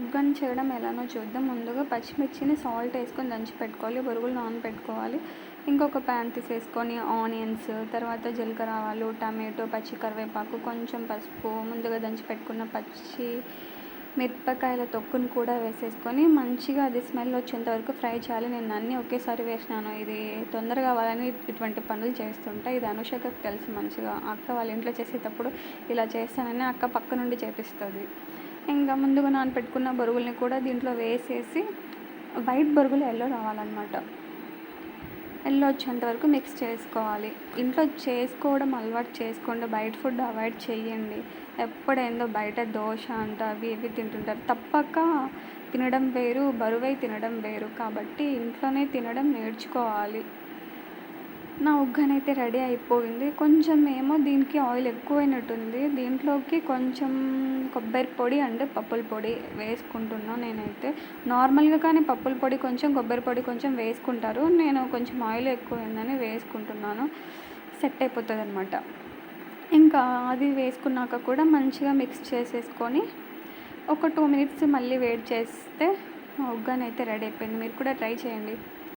ఉగ్గని చేయడం ఎలానో చూద్దాం. ముందుగా పచ్చిమిర్చిని సాల్ట్ వేసుకొని దంచి పెట్టుకోవాలి, బొరుగులు నానబెట్టుకోవాలి. ఇంకొక ప్యాన్ తీసేసుకొని ఆనియన్స్, తర్వాత జీలకర్ర ఆవాలు, టమాటో, పచ్చి కరివేపాకు, కొంచెం పసుపు, ముందుగా దంచి పెట్టుకున్న పచ్చి మిరపకాయల తొక్కుని కూడా వేసేసుకొని మంచిగా అది స్మెల్ వచ్చేంత వరకు ఫ్రై చేయాలి. నేను అన్నీ ఒకేసారి వేసినాను, ఇది తొందరగా అవ్వాలని ఇటువంటి పనులు చేస్తుంటా. ఇది అనుషకకు తెలుసు మంచిగా, అక్క వాళ్ళ ఇంట్లో చేసేటప్పుడు ఇలా చేస్తానని అక్క పక్క నుండి చేపిస్తుంది. ఇంకా ముందుగా నానపెట్టుకున్న బొరుగుల్ని కూడా దీంట్లో వేసేసి వైట్ బొరుగులు ఎల్లో రావాలన్నమాట, ఎల్లో వచ్చేంత వరకు మిక్స్ చేసుకోవాలి. ఇంట్లో చేసుకోవడం అలవాటు చేసుకోండి, బయట ఫుడ్ అవాయిడ్ చేయండి. ఎప్పుడేందో బయట దోశ అంట అవి ఇవి తింటుంటారు. తప్పక తినడం వేరు, బరువై తినడం వేరు. కాబట్టి ఇంట్లోనే తినడం నేర్చుకోవాలి. నా ఉగ్గనైతే రెడీ అయిపోయింది. కొంచెం ఏమో దీనికి ఆయిల్ ఎక్కువైనట్టుంది. దీంట్లోకి కొంచెం కొబ్బరి పొడి అండ్ పప్పుల పొడి వేసుకుంటున్నాను నేనైతే. నార్మల్గా కానీ పప్పుల పొడి కొంచెం, కొబ్బరి పొడి కొంచెం వేసుకుంటారు. నేను కొంచెం ఆయిల్ ఎక్కువైందని వేసుకుంటున్నాను, సెట్ అయిపోతుంది అనమాట. ఇంకా అది వేసుకున్నాక కూడా మంచిగా మిక్స్ చేసేసుకొని ఒక 2 మినిట్స్ మళ్ళీ వేడి చేస్తే ఉగ్గనైతే రెడీ అయిపోయింది. మీరు కూడా ట్రై చేయండి.